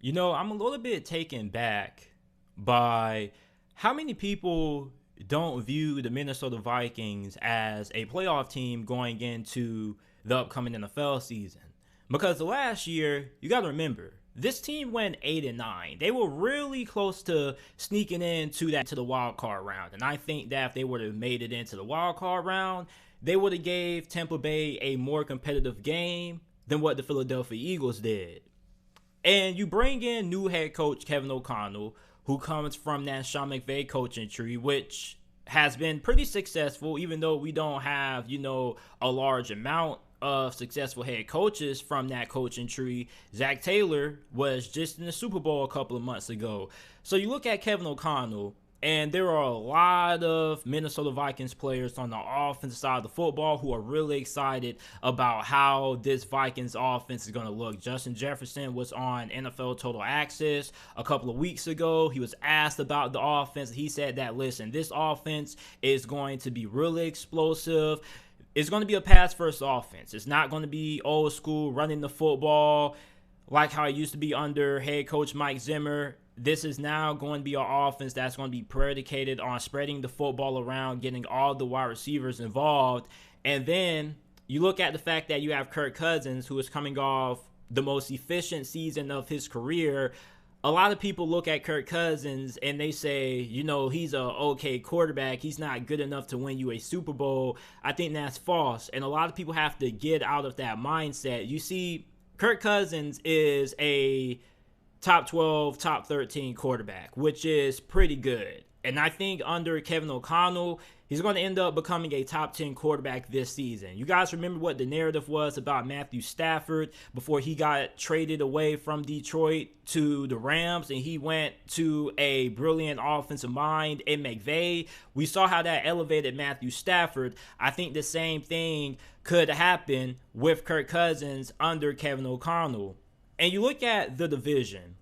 I'm a little bit taken back by how many people don't view the Minnesota Vikings as a playoff team going into the upcoming NFL season. Because the last year, you got to remember, this team went 8-9. They were really close to sneaking into the wild card round. And I think that if they would have made it into the wild card round, they would have gave Tampa Bay a more competitive game than what the Philadelphia Eagles did. And you bring in new head coach Kevin O'Connell, who comes from that Sean McVay coaching tree, which has been pretty successful, even though we don't have, a large amount of successful head coaches from that coaching tree. Zach Taylor was just in the Super Bowl a couple of months ago. So you look at Kevin O'Connell, and there are a lot of Minnesota Vikings players on the offensive side of the football who are really excited about how this Vikings offense is going to look. Justin Jefferson was on NFL Total Access a couple of weeks ago. He was asked about the offense. He said that, listen, this offense is going to be really explosive. It's going to be a pass-first offense. It's not going to be old school running the football like how it used to be under head coach Mike Zimmer. This is now going to be an offense that's going to be predicated on spreading the football around, getting all the wide receivers involved. And then you look at the fact that you have Kirk Cousins, who is coming off the most efficient season of his career. A lot of people look at Kirk Cousins and they say, he's a okay quarterback. He's not good enough to win you a Super Bowl. I think that's false. And a lot of people have to get out of that mindset. You see, Kirk Cousins is a top 12, top 13 quarterback, which is pretty good. And I think under Kevin O'Connell, he's going to end up becoming a top 10 quarterback this season. You guys remember what the narrative was about Matthew Stafford before he got traded away from Detroit to the Rams and he went to a brilliant offensive mind in McVay. We saw how that elevated Matthew Stafford. I think the same thing could happen with Kirk Cousins under Kevin O'Connell. And you look at the division.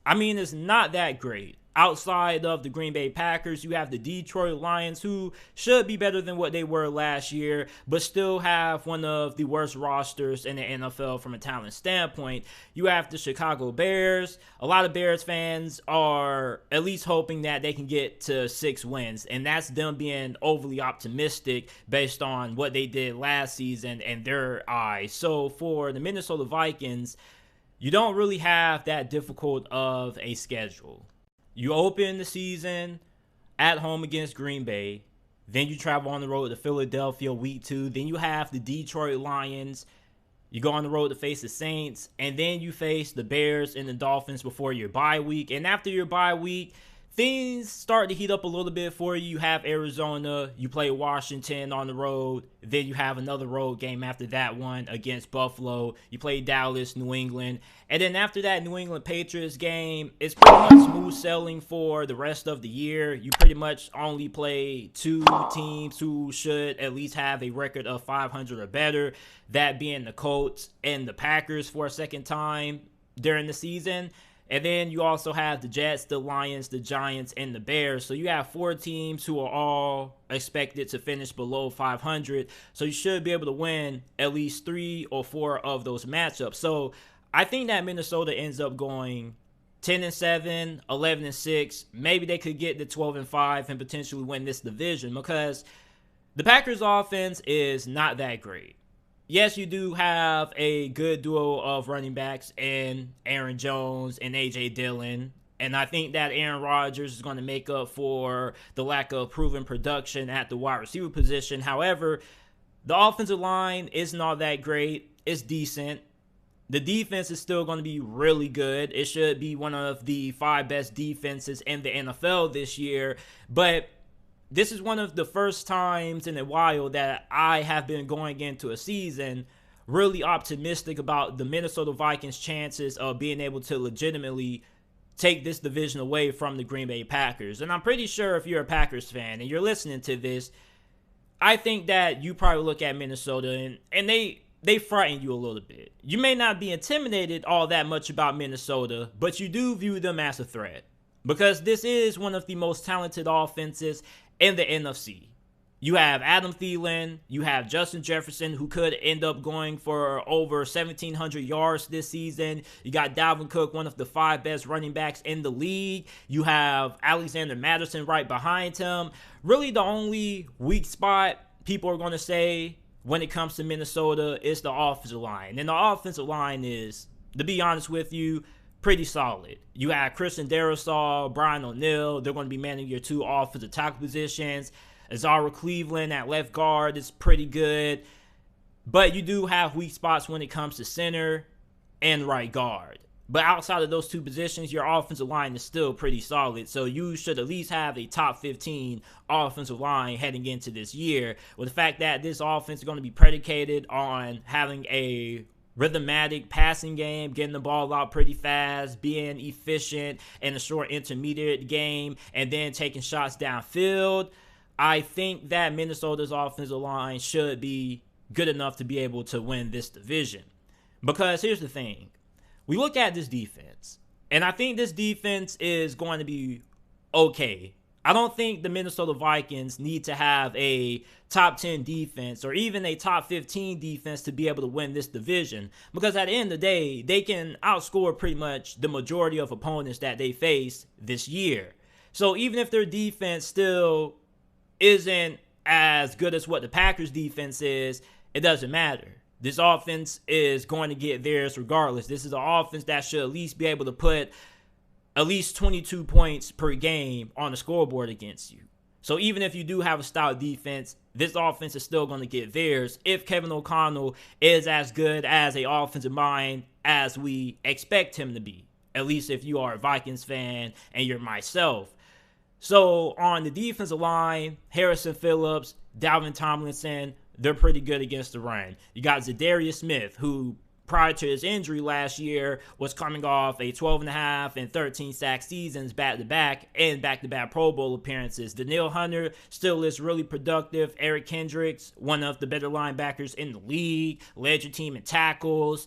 I mean, it's not that great. Outside of the Green Bay Packers, you have the Detroit Lions, who should be better than what they were last year, but still have one of the worst rosters in the NFL from a talent standpoint. You have the Chicago Bears. A lot of Bears fans are at least hoping that they can get to 6 wins, and that's them being overly optimistic based on what they did last season in their eyes. So for the Minnesota Vikings, you don't really have that difficult of a schedule. You open the season at home against Green Bay. Then you travel on the road to Philadelphia week 2. Then you have the Detroit Lions. You go on the road to face the Saints. And then you face the Bears and the Dolphins before your bye week. And after your bye week, things start to heat up a little bit for you. You have Arizona. You play Washington on the road. Then you have another road game after that one against Buffalo. You play Dallas, New England. And then after that New England Patriots game, it's pretty much smooth sailing for the rest of the year. You pretty much only play 2 teams who should at least have a record of 500 or better. That being the Colts and the Packers for a second time during the season. And then you also have the Jets, the Lions, the Giants, and the Bears. So you have 4 teams who are all expected to finish below 500. So you should be able to win at least 3 or 4 of those matchups. So I think that Minnesota ends up going 10-7, 11-6. Maybe they could get to 12-5 and potentially win this division because the Packers offense is not that great. Yes, you do have a good duo of running backs in Aaron Jones and A.J. Dillon. And I think that Aaron Rodgers is going to make up for the lack of proven production at the wide receiver position. However, the offensive line isn't all that great. It's decent. The defense is still going to be really good. It should be one of the 5 best defenses in the NFL this year. But this is one of the first times in a while that I have been going into a season really optimistic about the Minnesota Vikings' chances of being able to legitimately take this division away from the Green Bay Packers. And I'm pretty sure if you're a Packers fan and you're listening to this, I think that you probably look at Minnesota and they frighten you a little bit. You may not be intimidated all that much about Minnesota, but you do view them as a threat because this is one of the most talented offenses in the NFC. You have Adam Thielen, you have Justin Jefferson, who could end up going for over 1,700 yards this season. You got Dalvin Cook, one of the 5 best running backs in the league. You have Alexander Mattison right behind him. Really the only weak spot people are going to say when it comes to Minnesota is the offensive line. And the offensive line is, to be honest with you, pretty solid. You have Christian Darrisaw, Brian O'Neill. They're going to be manning your 2 offensive tackle positions. Azara Cleveland at left guard is pretty good. But you do have weak spots when it comes to center and right guard. But outside of those 2 positions, your offensive line is still pretty solid. So you should at least have a top 15 offensive line heading into this year. With the fact that this offense is going to be predicated on having a rhythmatic passing game, getting the ball out pretty fast, being efficient in the short intermediate game, and then taking shots downfield. I think that Minnesota's offensive line should be good enough to be able to win this division. Because here's the thing. We look at this defense, and I think this defense is going to be okay. I don't think the Minnesota Vikings need to have a top 10 defense or even a top 15 defense to be able to win this division. Because at the end of the day, they can outscore pretty much the majority of opponents that they face this year. So even if their defense still isn't as good as what the Packers defense is, it doesn't matter. This offense is going to get theirs regardless. This is an offense that should at least be able to put at least 22 points per game on the scoreboard against you. So even if you do have a stout defense, this offense is still going to get theirs if Kevin O'Connell is as good as an offensive mind as we expect him to be. At least if you are a Vikings fan and you're myself. So on the defensive line, Harrison Phillips, Dalvin Tomlinson, they're pretty good against the run. You got Zadarius Smith, who prior to his injury last year was coming off a 12.5 and 13 sack seasons back-to-back and back-to-back Pro Bowl appearances. Danielle Hunter still is really productive. Eric Kendricks, one of the better linebackers in the league, led your team in tackles.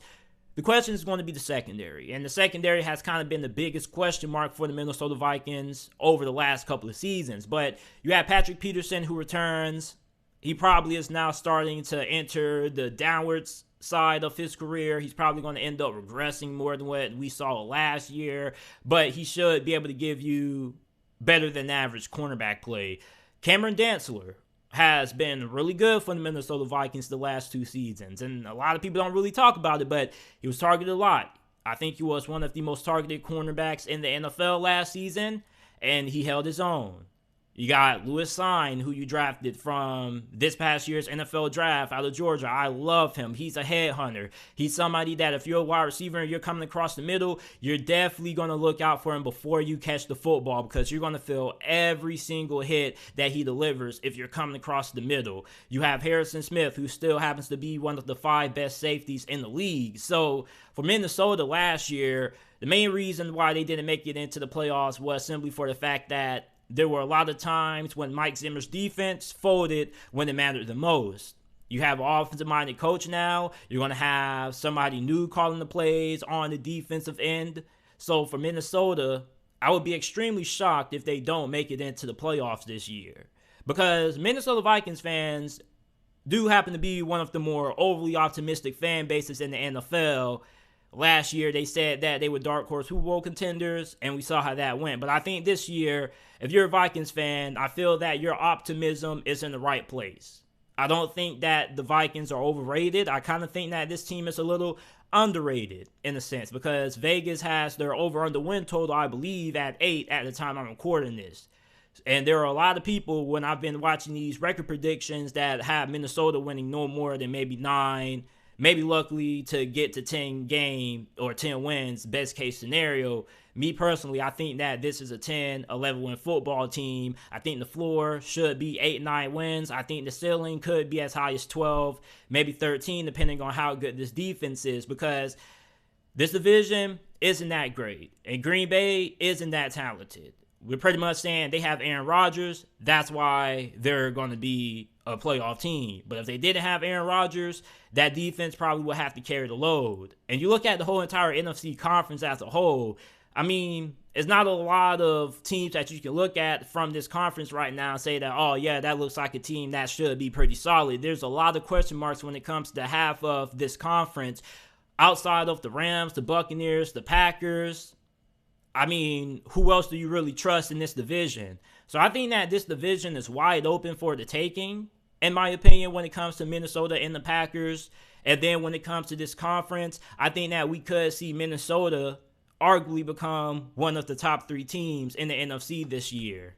The question is going to be the secondary, and the secondary has kind of been the biggest question mark for the Minnesota Vikings over the last couple of seasons. But you have Patrick Peterson, who returns. He probably is now starting to enter the downwards side of his career. He's probably going to end up regressing more than what we saw last year, but he should be able to give you better than average cornerback play. Cameron Dantzler has been really good for the Minnesota Vikings the last 2 seasons, and a lot of people don't really talk about it, but he was targeted a lot. I think he was one of the most targeted cornerbacks in the NFL last season, and he held his own. You got Louis Sine, who you drafted from this past year's NFL draft out of Georgia. I love him. He's a headhunter. He's somebody that if you're a wide receiver and you're coming across the middle, you're definitely going to look out for him before you catch the football because you're going to feel every single hit that he delivers if you're coming across the middle. You have Harrison Smith, who still happens to be one of the 5 best safeties in the league. So for Minnesota last year, the main reason why they didn't make it into the playoffs was simply for the fact that there were a lot of times when Mike Zimmer's defense folded when it mattered the most. You have an offensive-minded coach now. You're going to have somebody new calling the plays on the defensive end. So for Minnesota, I would be extremely shocked if they don't make it into the playoffs this year. Because Minnesota Vikings fans do happen to be one of the more overly optimistic fan bases in the NFL. Last year, they said that they were dark horse Super Bowl contenders, and we saw how that went. But I think this year, if you're a Vikings fan, I feel that your optimism is in the right place. I don't think that the Vikings are overrated. I kind of think that this team is a little underrated in a sense because Vegas has their over-under win total, I believe, at 8 at the time I'm recording this. And there are a lot of people, when I've been watching these record predictions, that have Minnesota winning no more than maybe 9, maybe luckily to get to 10 game or 10 wins, best case scenario. Me personally, I think that this is a 10, 11 win football team. I think the floor should be 8, 9 wins. I think the ceiling could be as high as 12, maybe 13, depending on how good this defense is, because this division isn't that great. And Green Bay isn't that talented. We're pretty much saying they have Aaron Rodgers. That's why they're going to be a playoff team. But if they didn't have Aaron Rodgers, that defense probably would have to carry the load. And you look at the whole entire NFC conference as a whole, I mean, It's not a lot of teams that you can look at from this conference right now and say that, oh, yeah, that looks like a team that should be pretty solid. There's a lot of question marks when it comes to half of this conference outside of the Rams, the Buccaneers, the Packers. I mean, who else do you really trust in this division? So I think that this division is wide open for the taking, in my opinion, when it comes to Minnesota and the Packers. And then when it comes to this conference, I think that we could see Minnesota arguably become one of the top 3 teams in the NFC this year.